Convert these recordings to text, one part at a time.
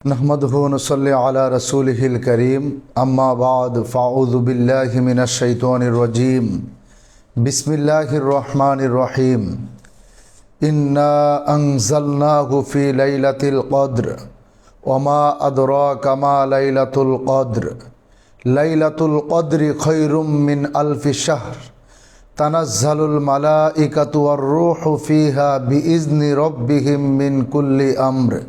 नहमदुहु नसल्ली अला रसूलिहिल करीम अम्मा बाद फ़ाऊज़ु बिल्लाहि मिनश शैतानिर रजीम बिस्मिल्लाहिर रहमानिर रहीम इन्ना अंज़लनाहु फ़ी लैलतिल क़द्र वमा अदराका मा लैलतुल क़द्रि खैरुम मिन अल्फ़ि शहर तनज़्ज़लुल मलाइकतु वर्रूहु फ़ीहा बिइज़्नि रब्बिहिम मिन कुल्लि अम्र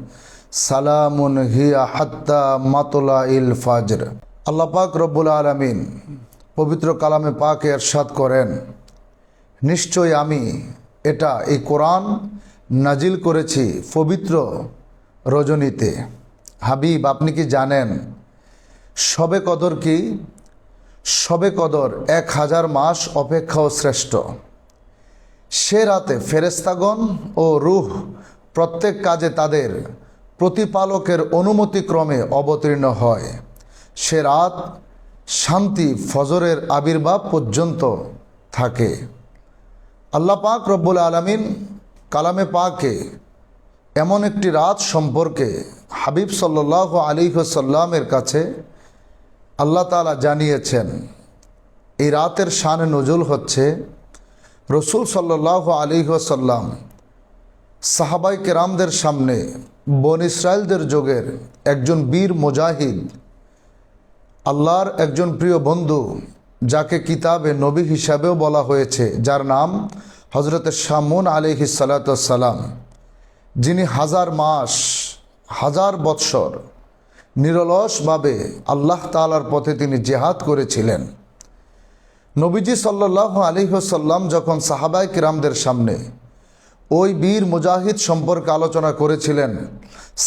সালামুন হিয়া হাত্তা মাতলাইল ফাজর। আল্লাহ পাক রব্বুল আলামিন পবিত্র কালামে পাকে ইরশাদ করেন, নিশ্চয় আমি এই কোরআন নাজিল করেছি পবিত্র রজনীতে। হাবিব, আপনি কি জানেন শবে কদর কি? শবে কদর 1000 মাস অপেক্ষাও শ্রেষ্ঠ। সে রাতে ফেরেশতাগণ ও রূহ প্রত্যেক কাজে তাদের প্রতিপালকের অনুমতিক্রমে অবতীর্ণ হয়। সে রাত শান্তি ফজরের আবির্ভাব পর্যন্ত থাকে। আল্লাহ পাক রব্বুল আলামিন কালামে পাকে এমন একটি রাত সম্পর্কে হাবিব সাল্লাল্লাহু আলাইহি ওয়াসাল্লামের কাছে আল্লাহ তাআলা জানিয়েছেন। এই রাতের শানে নুজুল হচ্ছে, রসুল সাল্লাল্লাহু আলাইহি ওয়াসাল্লাম সাহাবায়ে কেরামদের সামনে বনী ইসরাইলদের যুগের একজন বীর মুজাহিদ, আল্লাহর একজন প্রিয় বন্ধু, যাকে কিতাবে নবী হিসাবেও বলা হয়েছে, যার নাম হযরত শামূন আলাইহিস সালাতু ওয়াস সালাম, যিনি 1000 মাস 1000 বৎসর নিরলসভাবে আল্লাহ তাআলার পথে তিনি জিহাদ করেছিলেন। নবীজি সাল্লাল্লাহু আলাইহি ওয়াসাল্লাম যখন সাহাবায়ে কেরামদের সামনে ওই বীর মুজাহিদ সম্পর্কে আলোচনা করেছিলেন,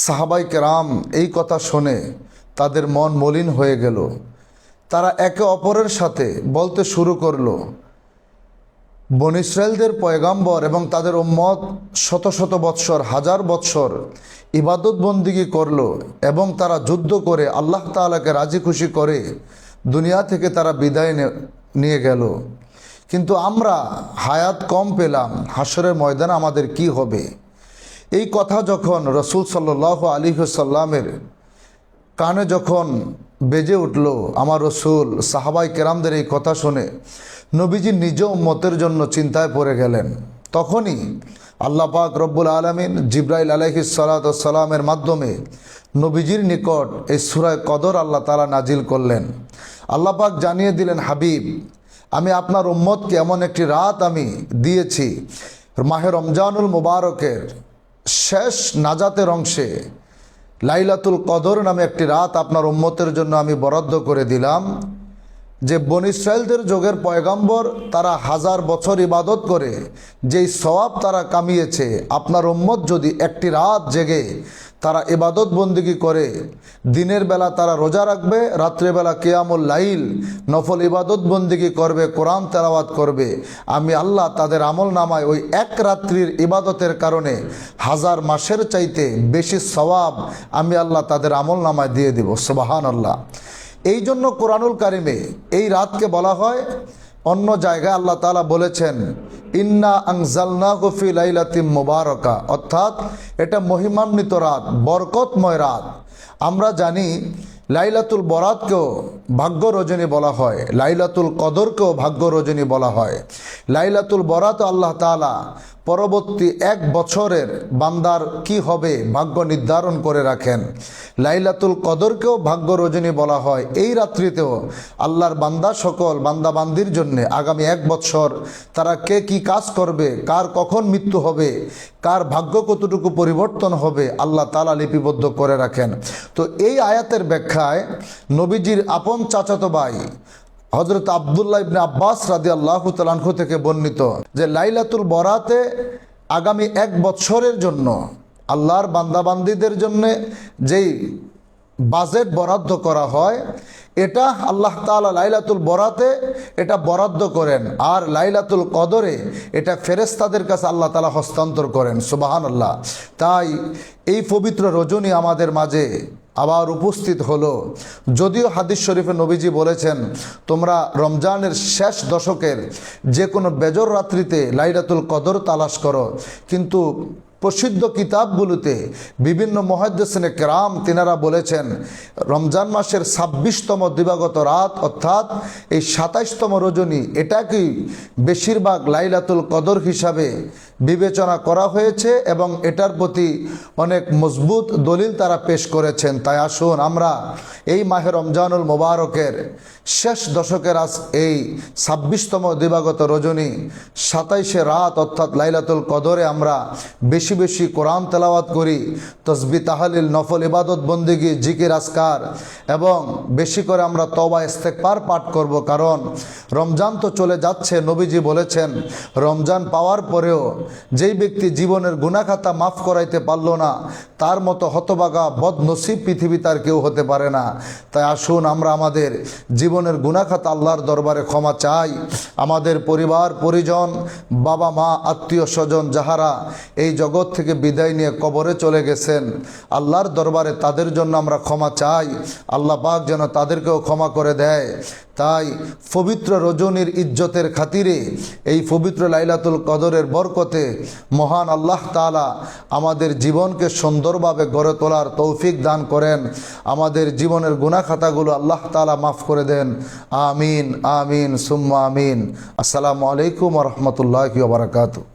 সাহাবায়ে কেরাম এই কথা শুনে তাদের মন মলিন হয়ে গেল। তারা একে অপরের সাথে বলতে শুরু করলো, বনী ইসরাইলদের পয়গাম্বর এবং তাদের উম্মত শত শত বৎসর 1000 বৎসর ইবাদত বন্দিগি করলো এবং তারা যুদ্ধ করে আল্লাহ তাআলাকে রাজি খুশি করে দুনিয়া থেকে তারা বিদায় নিয়ে গেল, কিন্তু আমরা হায়াত কম পেলাম, হাসরের ময়দানে আমাদের কি হবে? এই কথা যখন রসুল সাল্লাল্লাহু আলাইহি ওয়াসাল্লামের কানে যখন বেজে উঠল, আমার রসুল সাহাবায়ে কেরামদের এই কথা শুনে নবীজি নিজ উম্মতের জন্য চিন্তায় পড়ে গেলেন। তখনই আল্লাহ পাক রব্বুল আলামিন জিবরাইল আলাইহিস সালাতু ওয়াস সালামের মাধ্যমে নবীজির নিকট এই সূরা কদর আল্লাহ তাআলা নাজিল করলেন। আল্লাহ পাক জানিয়ে দিলেন, হাবিব, আমি আপনার উম্মতকে এমন একটি রাত আমি দিয়েছি, মাহে রমজানুল মুবারকের শেষ নাজাতের অংশে লাইলাতুল কদর নামে একটি রাত আপনার উম্মতের জন্য আমি বরাদ্দ করে দিলাম, যে বনী ইসরাইলদের যুগের পয়গাম্বর তারা 1000 বছর ইবাদত করে যেই সওয়াব তারা কামিয়েছে, আপনার উম্মত যদি একটি রাত জেগে তারা ইবাদত বন্দিগি করে, দিনের বেলা তারা রোজা রাখবে, রাত্রেবেলা কিয়ামুল লাইল নফল ইবাদত বন্দিগি করবে, কোরআন তেলাওয়াত করবে, আমি আল্লাহ তাদের আমল নামায় ওই এক রাত্রির ইবাদতের কারণে 1000 মাসের চাইতে বেশি সওয়াব আমি আল্লাহ তাদের আমল নামায় দিয়ে দেব। সুবহানাল্লাহ। এই জন্য কোরআনুল কারিমে এই রাতকে বলা হয়, অন্য জায়গায় আল্লাহ তাআলা বলেছেন, ইন্না আনজালনাহু ফি লাইলাতিম মুবারাকা, অর্থাৎ এটা মহিমান্বিত রাত, বরকতময় রাত। আমরা জানি লাইলাতুল বরাতকেও ভাগ্য রজনী বলা হয়, লাইলাতুল কদরকেও ভাগ্য রজনী বলা হয়। লাইলাতুল বরাত আল্লাহ তাআলা পরবর্তী 1 বছরের বান্দার কি হবে ভাগ্য নির্ধারণ করে রাখেন। লাইলাতুল কদরকেও ভাগ্য রজনী বলা হয়। এই রাত্রিতেও আল্লাহর বান্দা সকল বান্দাবান্দির জন্য আগামী 1 বছর তারা কে কি কাজ করবে, কার কখন মৃত্যু হবে, কার ভাগ্য কতটুকু পরিবর্তন হবে, আল্লাহ তাআলা লিপিবদ্ধ করে রাখেন। তো এই আয়াতের ব্যাখ্যায় নবীজির আপন চাচাতো ভাই হযরত আব্দুল্লাহ ইবনে আব্বাস রাদিয়াল্লাহু তাআলা আনহু থেকে বর্ণিত যে লাইলাতুল বরাতে আগামী 1 বছরের জন্য আল্লাহর বান্দাবান্দীদের জন্য যেই বাজেট বরাদ্দ করা হয়, এটা আল্লাহ তাআলা লাইলাতুল বরাতে এটা বরাদ্দ করেন, আর লাইলাতুল কদরে এটা ফেরেশতাদের কাছে আল্লাহ তাআলা হস্তান্তর করেন। সুবহানাল্লাহ। তাই এই পবিত্র রজনী আমাদের মাঝে আবার উপস্থিত হলো। যদিও হাদিস শরীফে নবীজি বলেছেন, তোমরা রমজানের শেষ দশকের যে কোনো বেজর রাত্রিতে লাইলাতুল কদর তালাশ করো, কিন্তু প্রসিদ্ধ কিতাবগুলোতে বিভিন্ন মুহাদ্দিসিনে কেরাম তিনারা বলেছেন রমজান মাসের ২৬তম দিবাগত রাত অর্থাৎ এই ২৭তম রজনী এটাকেই বেশিরভাগ লাইলাতুল কদর হিসাবে বিবেচনা করা হয়েছে এবং এটার প্রতি অনেক মজবুত দলিল তারা পেশ করেছেন। তাই আসুন আমরা এই মাহে রমজানুল মোবারকের শেষ দশকের আজ এই ২৬তম দিবাগত রজনী ২৭শে রাত অর্থাৎ লাইলাতুল কদরে আমরা বেশি বেশি কোরআন তেলাওয়াত করি, তসবিহ তাহলিল নফল ইবাদত বন্দেগী জিকির আজকার এবং বেশি করে আমরা তওবা ইস্তেগফার পাঠ করব। কারণ রমজান তো চলে যাচ্ছে, নবীজি বলেছেন রমজান পাওয়ার পরেও যেই ব্যক্তি জীবনের গুনাহ খাতা মাফ করাইতে পারল না তার মতো হতভাগা বদনসিব পৃথিবী তার কেউ হতে পারে না। তাই আসুন আমরা আমাদের জীবনের গুনাহ খাতা আল্লাহর দরবারে ক্ষমা চাই। আমাদের পরিবার পরিজন, বাবা মা, আত্মীয় স্বজন যাহারা এই জগৎ থেকে বিদায় নিয়ে কবরে চলে গেছেন, আল্লাহর দরবারে তাদের জন্য আমরা ক্ষমা চাই। আল্লাহ পাক যেন তাদেরকেও ক্ষমা করে দেয়। তাই পবিত্র রজনীর ইজ্জতের খাতিরে এই পবিত্র লাইলাতুল কদরের বরকতে মহান আল্লাহ তাআলা আমাদের জীবনকে সুন্দরভাবে গড়ে তোলার তৌফিক দান করেন। আমাদের জীবনের গুনাহ খাতাগুলো আল্লাহ তাআলা মাফ করে দেন। আমিন আমিন সুম্মা আমিন। আসসালামু আলাইকুম ওয়া রাহমাতুল্লাহি ওয়া বারাকাতুহু।